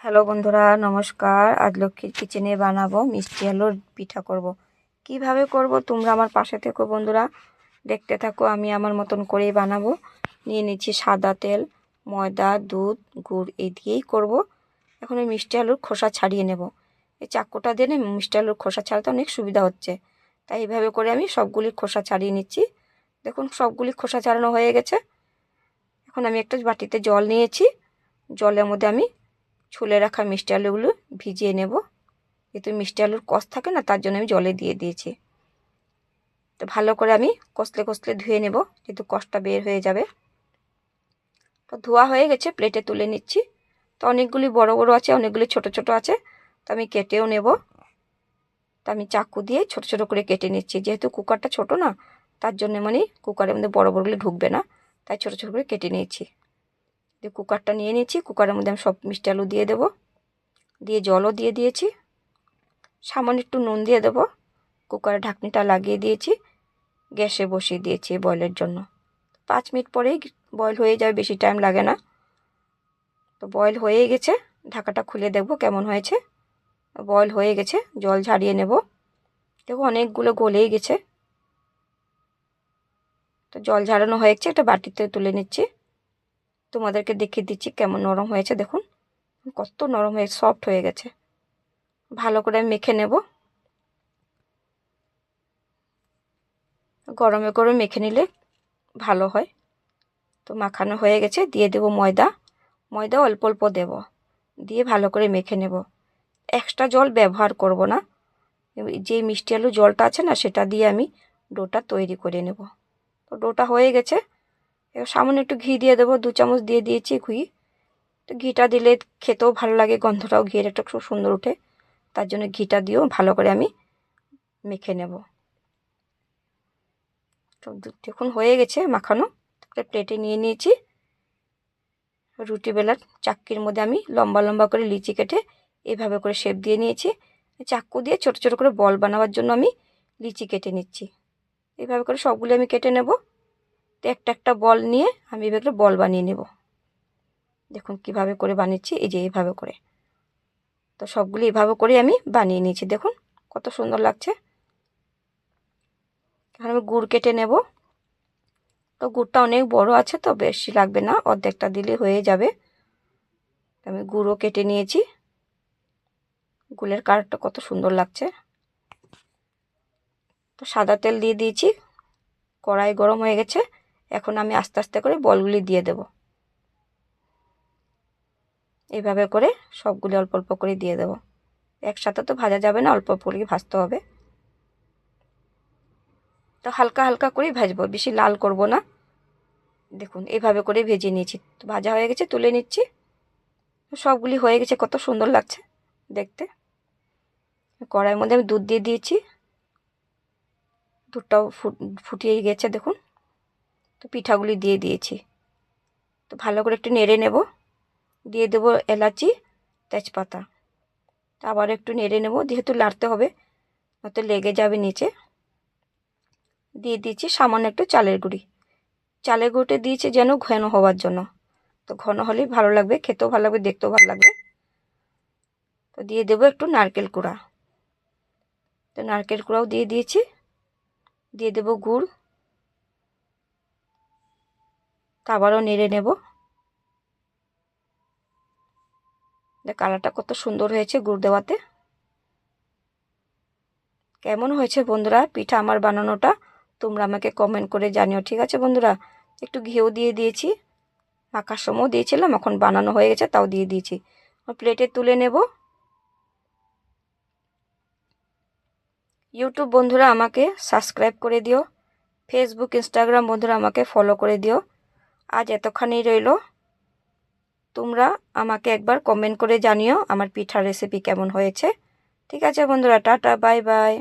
Hello বন্ধুরা, নমস্কার। আজ লক্ষ্মীর কিচেনে বানাবো মিষ্টি আলুর পিঠা করব। কিভাবে করব তোমরা আমার পাশে থেকো বন্ধুরা, দেখতে থাকো। আমি আমার মতন করেই বানাবো। নিয়ে নিচ্ছি সাদা তেল, ময়দা, দুধ, গুড় এই দিয়েই করব। এখন এই মিষ্টি আলুর খোসা ছাড়িয়ে নেব। এই চাকুটা দিয়ে মিষ্টি আলুর খোসা ছাড়াতে অনেক সুবিধা হচ্ছে, তাই এইভাবে করে আমি সবগুলির খোসা ছাড়িয়ে নিচ্ছি। দেখুন সবগুলি খোসা ছাড়ানো হয়ে গেছে। এখন আমি একটা বাটিতে জল নিয়েছি। জলের মধ্যে আমি ছুলে রাখা মিষ্টি আলুগুলো ভিজিয়ে নেব। যেহেতু মিষ্টি আলুর কষ থাকে না, তার জন্য আমি জলে দিয়ে দিয়েছি। তো ভালো করে আমি কষলে কষলে ধুয়ে নেব, যেহেতু কষটা বের হয়ে যাবে। তো ধোয়া হয়ে গেছে, প্লেটে তুলে নিচ্ছি। তো অনেকগুলি বড় বড় আছে, অনেকগুলি ছোট ছোট আছে, তো আমি কেটেও নেব। তো আমি চাকু দিয়ে ছোট ছোট করে কেটে নিচ্ছি। যেহেতু কুকারটা ছোট না, তার জন্য মানে কুকারের মধ্যে বড় বড়গুলি ঢুকবে না, তাই ছোট ছোট করে কেটে নিয়েছি। কুকারটা নিয়ে নিয়েছি। কুকারের মধ্যে আমি সব মিষ্টি আলু দিয়ে দেবো। দিয়ে জলও দিয়ে দিয়েছি। সামান্য একটু নুন দিয়ে দেবো। কুকারের ঢাকনিটা লাগিয়ে দিয়েছি। গ্যাসে বসিয়ে দিয়েছি বয়েলের জন্য। 5 মিনিট পরেই বয়েল হয়ে যাবে, বেশি টাইম লাগে না। তো বয়েল হয়ে গেছে, ঢাকাটা খুলে দেখবো কেমন হয়েছে। বয়েল হয়ে গেছে, জল ঝারিয়ে নেব। দেখো অনেকগুলো গলেই গেছে। তো জল ঝাড়ানো হয়ে গেছে, একটা বাটিতে তুলে নিচ্ছি। তোমাদেরকে দেখিয়ে দিচ্ছি কেমন নরম হয়েছে। দেখুন কত নরম হয়ে সফট হয়ে গেছে। ভালো করে মেখে নেব। গরমে গরমে মেখে নিলে ভালো হয়। তো মাখানো হয়ে গেছে, দিয়ে দেব ময়দা। ময়দা অল্প অল্প দেব, দিয়ে ভালো করে মেখে নেব। এক্সট্রা জল ব্যবহার করব না। যে মিষ্টি আলু জলটা আছে না, সেটা দিয়ে আমি ডোটা তৈরি করে নেব। তো ডোটা হয়ে গেছে। এবার সামান্য একটু ঘি দিয়ে দেবো, 2 চামচ দিয়ে দিয়েছি ঘি। তো ঘিটা দিলে খেতেও ভালো লাগে, গন্ধটাও ঘিয়ের একটা খুব সুন্দর ওঠে, তার জন্য ঘিটা দিয়েও ভালো করে আমি মেখে নেব। তো দেখুন হয়ে গেছে মাখানো। প্লেটে নিয়ে নিয়েছি। রুটি বেলার চাক্কির মধ্যে আমি লম্বা লম্বা করে লিচি কেটে এভাবে করে শেপ দিয়ে নিয়েছি। চাক্কু দিয়ে ছোট ছোট করে বল বানাবার জন্য আমি লিচি কেটে নিচ্ছি। এইভাবে করে সবগুলো আমি কেটে নেব। তো একটা একটা বল নিয়ে আমি এভাবে করে বল বানিয়ে নেব। দেখুন কিভাবে করে বানিয়েছি, এই যে এইভাবে করে। তো সবগুলো এইভাবে করে আমি বানিয়ে নিয়েছি। দেখুন কত সুন্দর লাগছে। এখন আমি গুড় কেটে নেব। তো গুড়টা অনেক বড় আছে, তো বেশি লাগবে না, অর্ধেকটা দিলে হয়ে যাবে। আমি গুড়ও কেটে নিয়েছি। গুড়ের কালারটা কত সুন্দর লাগছে। তো সাদা তেল দিয়ে দিয়েছি। কড়াই গরম হয়ে গেছে। এখন আমি আস্তে আস্তে করে বলগুলি দিয়ে দেব। এইভাবে করে সবগুলি অল্প অল্প করে দিয়ে দেব। একসাথে তো ভাজা যাবে না, অল্প অল্প করে ভাজতে হবে। তো হালকা হালকা করেই ভাজবো, বেশি লাল করব না। দেখুন এইভাবে করে ভেজে নিয়েছি। তো ভাজা হয়ে গেছে, তুলে নিচ্ছি। সবগুলি হয়ে গেছে, কত সুন্দর লাগছে দেখতে। কড়াইয়ের মধ্যে আমি দুধ দিয়ে দিয়েছি। দুধটাও ফুটিয়ে গেছে দেখুন। তো পিঠাগুলি দিয়ে দিয়েছি। তো ভালো করে একটু নেড়ে নেব। দিয়ে দেবো এলাচি, তেজপাতা। তো আবার একটু নেড়ে নেব, যেহেতু নাড়তে হবে, নয়তো লেগে যাবে নিচে। দিয়ে দিয়েছি সামান্য একটু চালের গুঁড়ি। চালের গুঁড়িটা দিয়েছি যেন ঘন হওয়ার জন্য। তো ঘন হলেই ভালো লাগবে, খেতেও ভালো লাগবে, দেখতেও ভালো লাগবে। তো দিয়ে দেবো একটু নারকেল কুড়া। তো নারকেল কুড়াও দিয়ে দিয়েছি। দিয়ে দেবো গুড়। তো আবারও নেড়ে নেব। কালারটা কত সুন্দর হয়েছে গুড় দেওয়াতে। কেমন হয়েছে বন্ধুরা পিঠা আমার বানানোটা, তোমরা আমাকে কমেন্ট করে জানিও, ঠিক আছে বন্ধুরা। একটু ঘিও দিয়ে দিয়েছি, মাখার সময়ও দিয়েছিলাম, এখন বানানো হয়ে গেছে তাও দিয়ে দিয়েছি। প্লেটে তুলে নেব। ইউটিউব বন্ধুরা আমাকে সাবস্ক্রাইব করে দিও। ফেসবুক ইনস্টাগ্রাম বন্ধুরা আমাকে ফলো করে দিও। আজ এতখানি রইল। তোমরা আমাকে একবার কমেন্ট করে জানিও আমার পিঠার রেসিপি কেমন হয়েছে। ঠিক আছে বন্ধুরা, টাটা, বাই বাই।